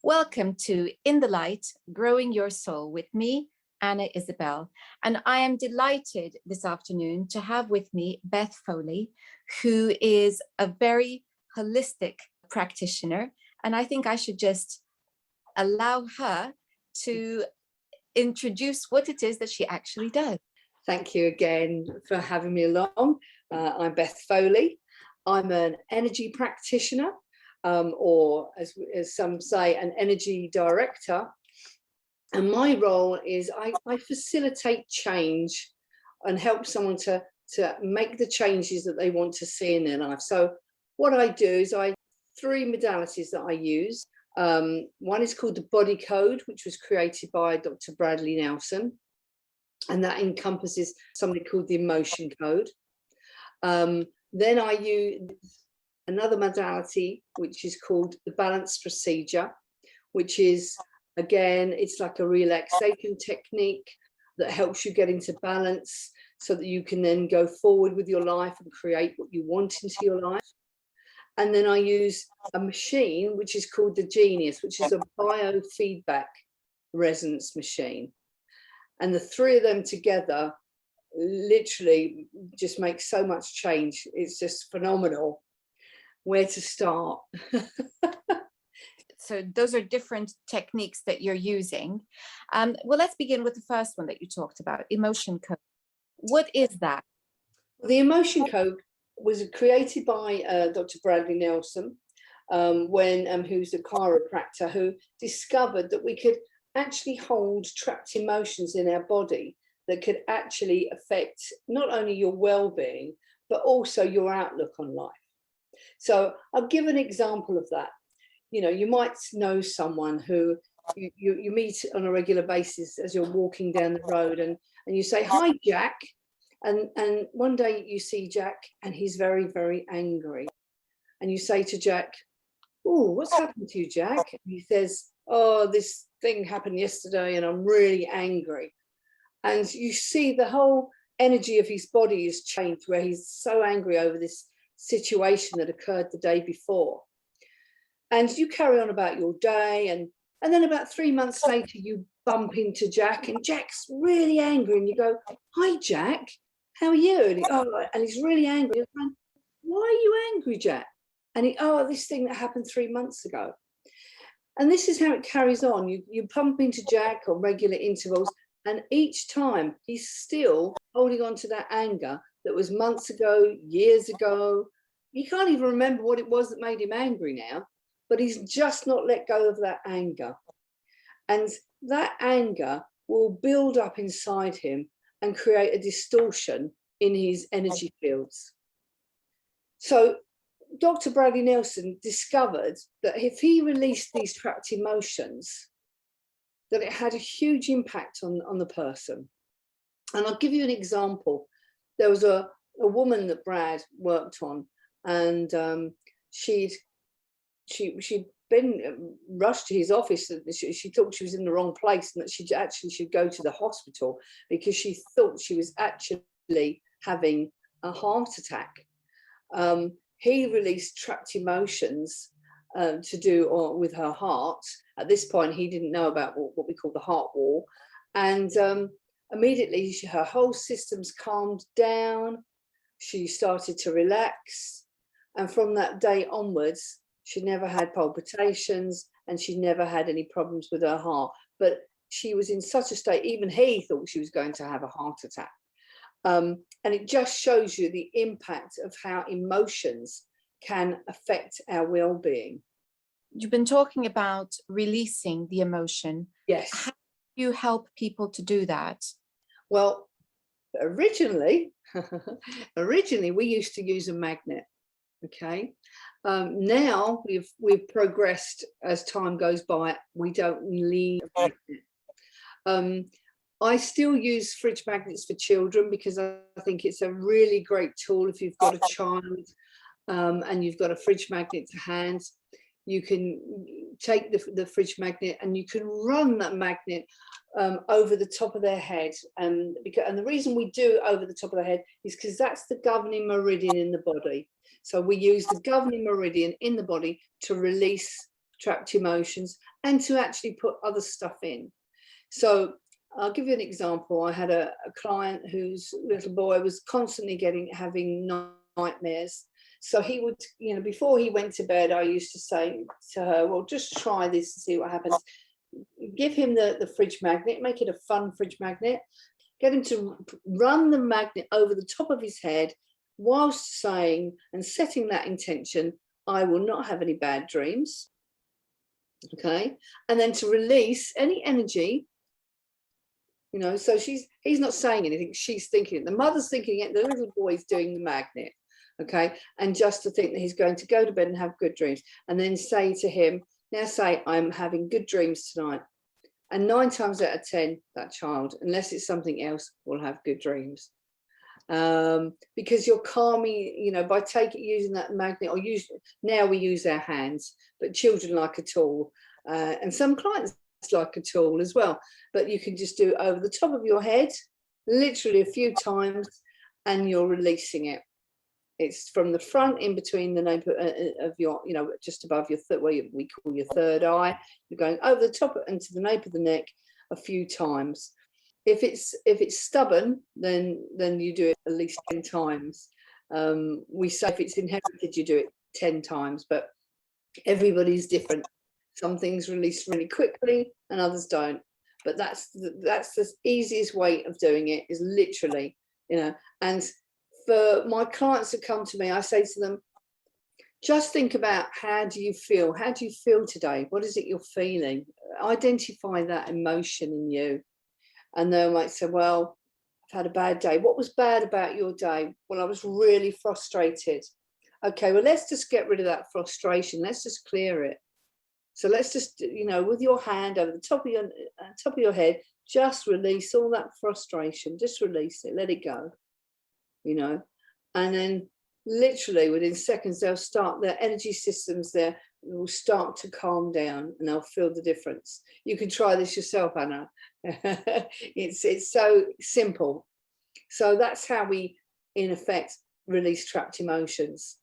Welcome to In the Light, Growing Your Soul with me, Anna Isabel. And I am delighted this afternoon to have with me Beth Foley, who is a very holistic practitioner. And I think I should just allow her to introduce what it is that she actually does. Thank you again for having me along. I'm Beth Foley. I'm an energy practitioner, or as some say, an energy director. And my role is I facilitate change and help someone to make the changes that they want to see in their life. So what I do is three modalities that I use. One is called the body code, which was created by Dr. Bradley Nelson. And that encompasses something called the emotion code. Then I use another modality, which is called the balance procedure, which is, again, it's like a relaxation technique that helps you get into balance so that you can then go forward with your life and create what you want into your life. And then I use a machine, which is called the Genius, which is a biofeedback resonance machine. And the three of them together literally just make so much change. It's just phenomenal. Where to start? So those are different techniques that you're using. Well, let's begin with the first one that you talked about, emotion code. What is that? The emotion code was created by Dr. Bradley Nelson, who's a chiropractor, who discovered that we could actually hold trapped emotions in our body that could actually affect not only your well-being, but also your outlook on life. So I'll give an example of that. You know, you might know someone who you meet on a regular basis as you're walking down the road, and you say, "Hi, Jack." And one day you see Jack and he's very, very angry. And you say to Jack, "Oh, what's happened to you, Jack?" And he says, "Oh, this thing happened yesterday and I'm really angry." And you see the whole energy of his body is changed, where he's so angry over this situation that occurred the day before. And you carry on about your day, and then about 3 months later you bump into Jack and Jack's really angry, and you go, "Hi, Jack, how are you?" And he's really angry. Going, "Why are you angry, Jack?" And this thing that happened 3 months ago. And this is how it carries on. You bump into Jack on regular intervals, and each time he's still holding on to that anger that was months ago, years ago. He can't even remember what it was that made him angry now, but he's just not let go of that anger. And that anger will build up inside him and create a distortion in his energy fields. So Dr. Bradley Nelson discovered that if he released these trapped emotions, that it had a huge impact on the person. And I'll give you an example. There was a woman that Brad worked on, and she'd been rushed to his office. She thought she was in the wrong place and that she actually should go to the hospital because she thought she was actually having a heart attack. He released trapped emotions to do with her heart. At this point, he didn't know about what we call the heart wall. And immediately, her whole system's calmed down. She started to relax. And from that day onwards, she never had palpitations and she never had any problems with her heart. But she was in such a state, even he thought she was going to have a heart attack. And it just shows you the impact of how emotions can affect our well-being. You've been talking about releasing the emotion. Yes. How do you help people to do that? Well, originally we used to use a magnet. Okay. Now we've progressed as time goes by. We don't need a magnet. I still use fridge magnets for children because I think it's a really great tool if you've got a child and you've got a fridge magnet to hand. You can take the fridge magnet and you can run that magnet over the top of their head. And the reason we do over the top of the head is because that's the governing meridian in the body. So we use the governing meridian in the body to release trapped emotions, and to actually put other stuff in. So I'll give you an example. I had a client whose little boy was constantly having nightmares. So he would, before he went to bed, I used to say to her, well, just try this and see what happens. Give him the fridge magnet, make it a fun fridge magnet, get him to run the magnet over the top of his head whilst saying and setting that intention, I will not have any bad dreams. Okay. And then to release any energy, so he's not saying anything, she's thinking it. The mother's thinking it, the little boy's doing the magnet. Okay. And just to think that he's going to go to bed and have good dreams. And then say to him, now say, I'm having good dreams tonight. And 9 times out of 10, that child, unless it's something else, will have good dreams. Because you're calming, by using that magnet, or now we use our hands, but children like a tool, and some clients like a tool as well. But you can just do it over the top of your head, literally a few times, and you're releasing it. It's from the front, in between the nape of your, just above your what we call your third eye. You're going over the top and to the nape of the neck a few times. If it's stubborn, then you do it at least 10 times. We say if it's inherited, you do it 10 times, but everybody's different. Some things release really quickly and others don't. But that's the easiest way of doing it, is literally, and for my clients that come to me, I say to them, just think about, how do you feel? How do you feel today? What is it you're feeling? Identify that emotion in you. And they might say, well, I've had a bad day. What was bad about your day? Well, I was really frustrated. Okay, well, let's just get rid of that frustration. Let's just clear it. So let's just, with your hand over the top of your head, just release all that frustration. Just release it. Let it go. And then literally within seconds, they'll start, their energy systems there will start to calm down, and they'll feel the difference. You can try this yourself, Anna. It's so simple. So that's how we, in effect, release trapped emotions.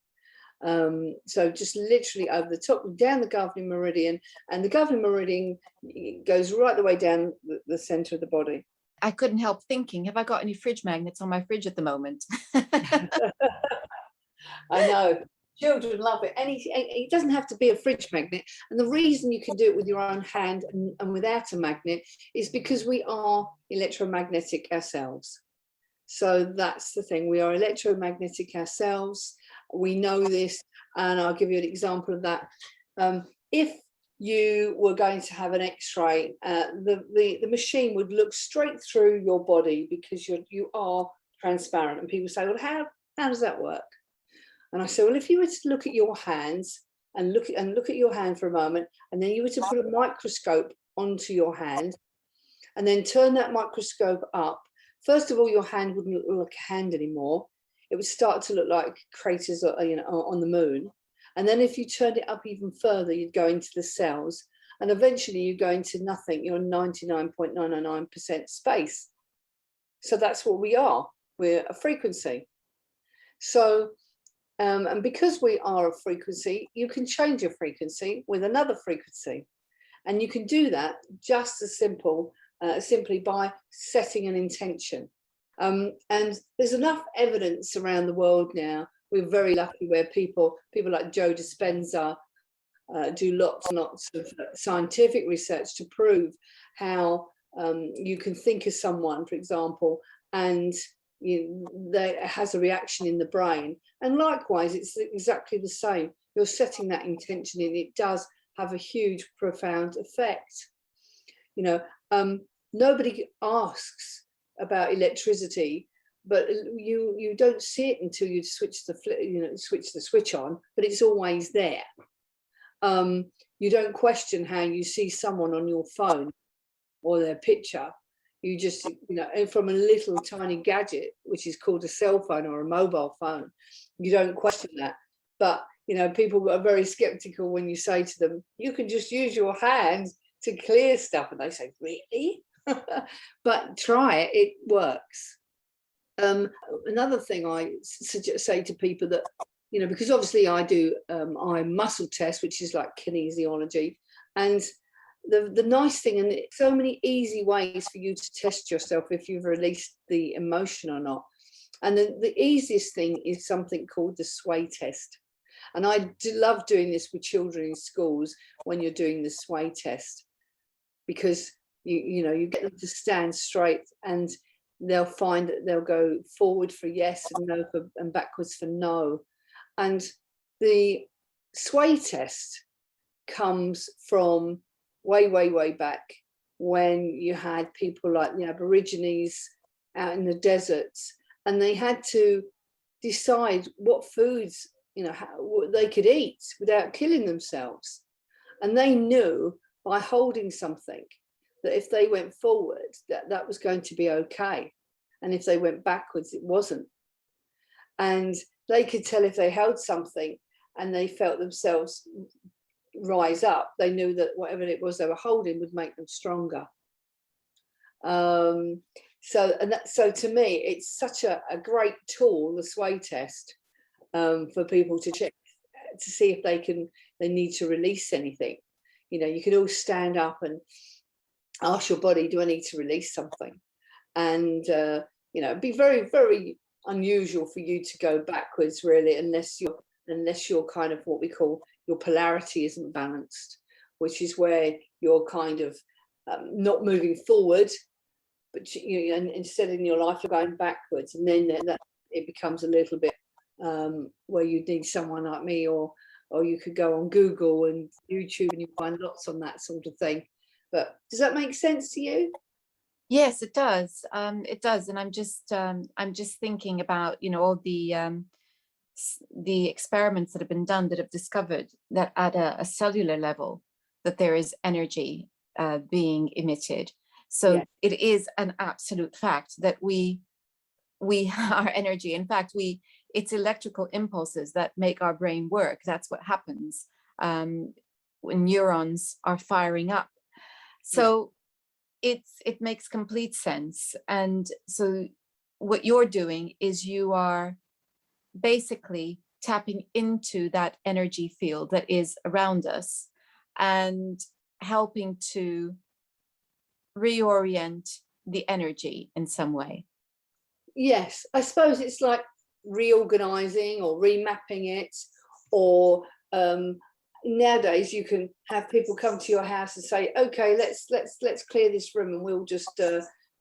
So just literally over the top, down the governing meridian, and the governing meridian goes right the way down the center of the body. I couldn't help thinking, have I got any fridge magnets on my fridge at the moment? I know. Children love it. And it doesn't have to be a fridge magnet. And the reason you can do it with your own hand and without a magnet is because we are electromagnetic ourselves. So that's the thing. We are electromagnetic ourselves. We know this. And I'll give you an example of that. If you were going to have an X-ray, the machine would look straight through your body because you are transparent. And people say, well, how does that work? And I say, well, if you were to look at your hands and look at your hand for a moment, and then you were to put a microscope onto your hand, and then turn that microscope up, first of all, your hand wouldn't look like a hand anymore. It would start to look like craters, on the moon. And then if you turned it up even further, you'd go into the cells, and eventually you go into nothing. You're 99.999% space. So that's what we are. We're a frequency. So, and because we are a frequency, you can change your frequency with another frequency. And you can do that just as simply by setting an intention. And there's enough evidence around the world now. We're very lucky where people like Joe Dispenza do lots and lots of scientific research to prove how you can think of someone, for example, and that has a reaction in the brain. And likewise, it's exactly the same. You're setting that intention and it does have a huge, profound effect. Nobody asks about electricity, but you don't see it until you switch the switch on, but it's always there. You don't question how you see someone on your phone or their picture. You just, from a little tiny gadget, which is called a cell phone or a mobile phone, you don't question that. But, people are very skeptical when you say to them, you can just use your hands to clear stuff. And they say, really? But try it, it works. Another thing I say to people that you know, because obviously I do eye muscle test, which is like kinesiology. And the nice thing, and so many easy ways for you to test yourself if you've released the emotion or not. And the easiest thing is something called the sway test. And I do love doing this with children in schools when you're doing the sway test, because you know, you get them to stand straight, and they'll find that they'll go forward for yes and no for, and backwards for no. And the sway test comes from way back, when you had people like the Aborigines out in the deserts, and they had to decide what foods, you know, what they could eat without killing themselves. And they knew by holding something that if they went forward, that was going to be okay, and if they went backwards, it wasn't. And they could tell if they held something and they felt themselves rise up, they knew that whatever it was they were holding would make them stronger. So to me, it's such a great tool, the sway test, for people to check, to see if they need to release anything. You know, you can all stand up and ask your body, do I need to release something? And you know, it'd be very unusual for you to go backwards, really, unless you're kind of what we call, your polarity isn't balanced, which is where you're kind of not moving forward, but you know, and instead in your life you're going backwards, and then that it becomes a little bit where you need someone like me, or you could go on Google and YouTube and you find lots on that sort of thing. But does that make sense to you? Yes, it does. It does, and I'm just thinking about, you know, all the experiments that have been done that have discovered that at a cellular level that there is energy being emitted. So Yeah. it is an absolute fact that we are energy. In fact, it's electrical impulses that make our brain work. That's what happens when neurons are firing up. So it makes complete sense. And so what you're doing is you are basically tapping into that energy field that is around us and helping to reorient the energy in some way. Yes, I suppose it's like reorganizing or remapping it, or nowadays you can have people come to your house and say, okay, let's clear this room and we'll just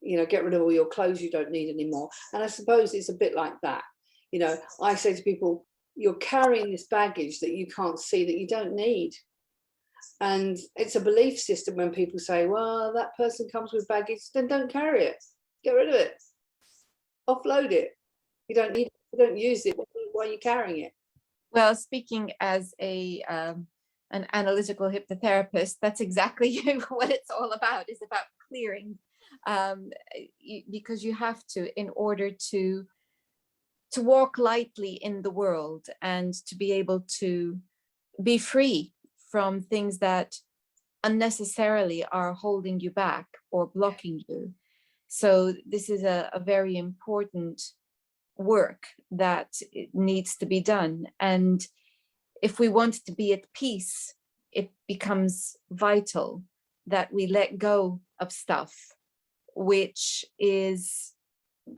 you know, get rid of all your clothes you don't need anymore. And I suppose it's a bit like that. You know, I say to people, you're carrying this baggage that you can't see, that you don't need. And it's a belief system when people say, well, that person comes with baggage, then don't carry it, get rid of it, offload it. You don't need it, you don't use it, why are you carrying it? Well, speaking as an analytical hypnotherapist, that's exactly what it's all about, is about clearing, because you have to, in order to walk lightly in the world and to be able to be free from things that unnecessarily are holding you back or blocking you. So this is a very important work that needs to be done. And if we want to be at peace, it becomes vital that we let go of stuff which is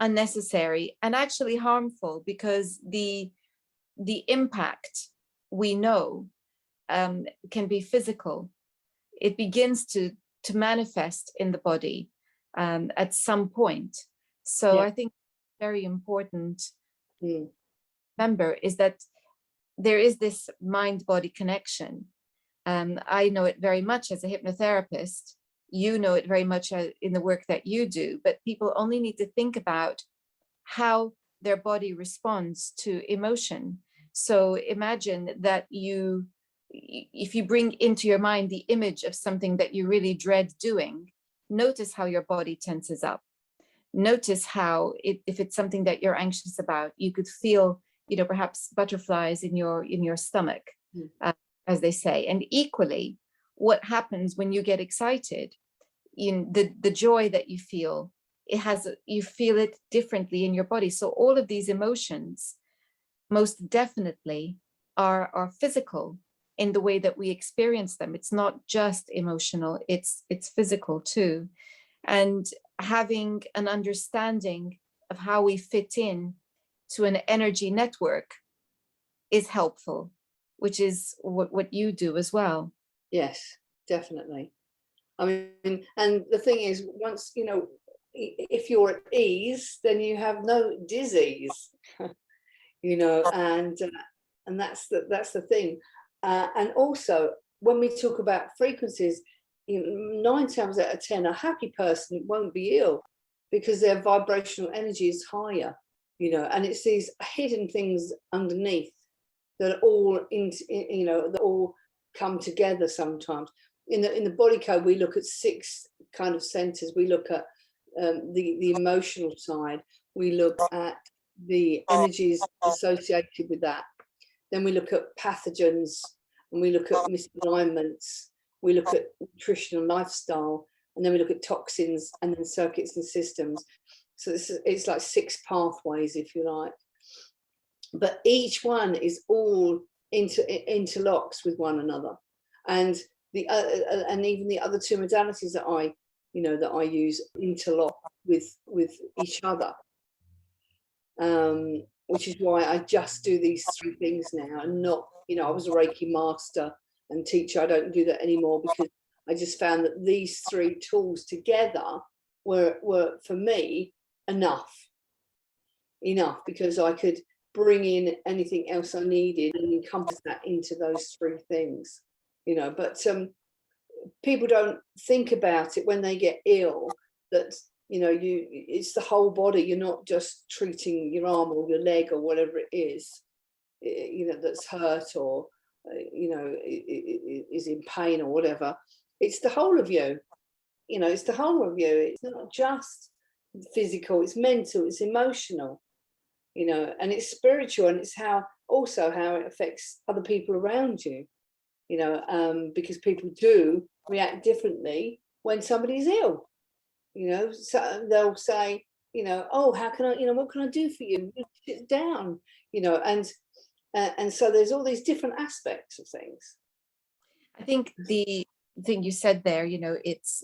unnecessary and actually harmful, because the impact, we know, can be physical. It begins to manifest in the body at some point. So I think very important remember is that there is this mind-body connection. I know it very much as a hypnotherapist. You know it very much in the work that you do, but people only need to think about how their body responds to emotion. So imagine that if you bring into your mind the image of something that you really dread doing, notice how your body tenses up. Notice how, if it's something that you're anxious about, you could feel, you know, perhaps butterflies in your stomach, as they say. And equally, what happens when you get excited, in the joy that you feel, you feel it differently in your body. So all of these emotions most definitely are physical in the way that we experience them. It's not just emotional, it's physical too. And having an understanding of how we fit in to an energy network is helpful, which is what you do as well. Yes, definitely. I mean, and the thing is, once, if you're at ease, then you have no disease, and that's the thing. And also, when we talk about frequencies, 9 times out of 10, a happy person won't be ill because their vibrational energy is higher, and it's these hidden things underneath that all that all come together sometimes. In the body code, we look at 6 kind of centers. We look at the emotional side. We look at the energies associated with that. Then we look at pathogens, and we look at misalignments. We look at nutrition and lifestyle, and then we look at toxins, and then circuits and systems. So it's like 6 pathways, if you like. But each one is all interlocks with one another, and even the other 2 modalities that I use interlock with each other. Which is why I just do these 3 things now, and not, I was a Reiki master and teacher. I don't do that anymore because I just found that these 3 tools together were for me enough, because I could bring in anything else I needed and encompass that into those 3 things, but people don't think about it when they get ill, that it's the whole body. You're not just treating your arm or your leg or whatever it is, that's hurt or is in pain or whatever. It's the whole of you. It's the whole of you. It's not just physical, it's mental, it's emotional, and it's spiritual, and it's how it affects other people around you, because people do react differently when somebody's ill. So they'll say, oh, how can I, what can I do for you? Sit down, and so there's all these different aspects of things. I think the thing you said there, it's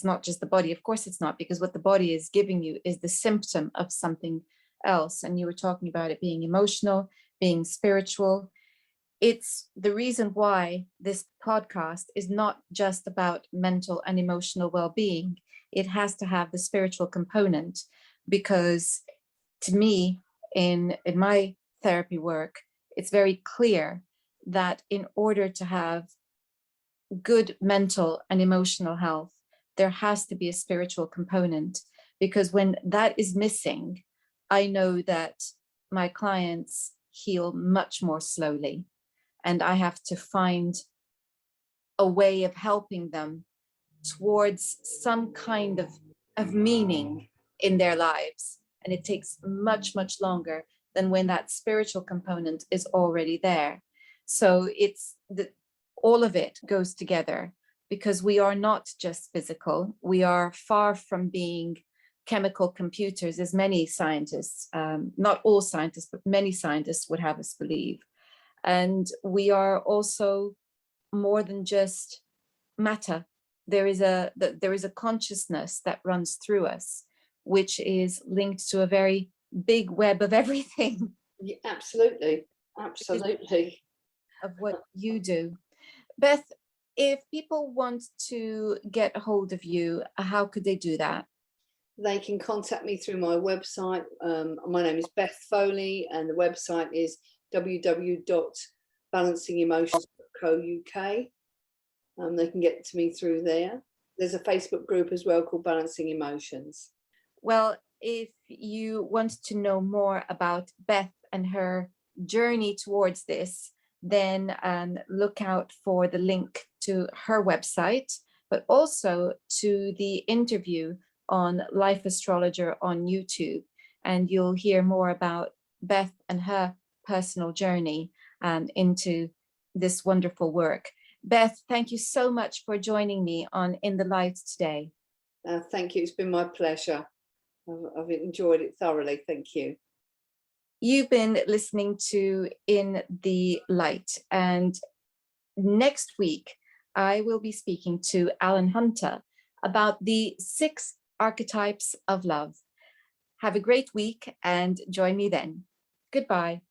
not just the body. Of course it's not, because what the body is giving you is the symptom of something else. And you were talking about it being emotional, being spiritual. It's the reason why this podcast is not just about mental and emotional well-being. It has to have the spiritual component, because to me, in my therapy work, it's very clear that in order to have good mental and emotional health, there has to be a spiritual component, because when that is missing, I know that my clients heal much more slowly, and I have to find a way of helping them towards some kind of meaning in their lives. And it takes much, much longer than when that spiritual component is already there. So it's all of it goes together, because we are not just physical. We are far from being chemical computers, as many scientists, not all scientists, but many scientists would have us believe. And we are also more than just matter. There is a consciousness that runs through us, which is linked to a very big web of everything. Yeah, absolutely. Of what you do. Beth, if people want to get a hold of you, how could they do that? They can contact me through my website. My name is Beth Foley, and the website is www.balancingemotions.co.uk. They can get to me through there. There's a Facebook group as well called Balancing Emotions. Well, if you want to know more about Beth and her journey towards this, then look out for the link to her website, but also to the interview on Life Astrologer on YouTube. And you'll hear more about Beth and her personal journey into this wonderful work. Beth, thank you so much for joining me on In the Light today. Thank you. It's been my pleasure. I've enjoyed it thoroughly. Thank you. You've been listening to In the Light, and next week I will be speaking to Alan Hunter about the 6 archetypes of love. Have a great week and join me then. Goodbye.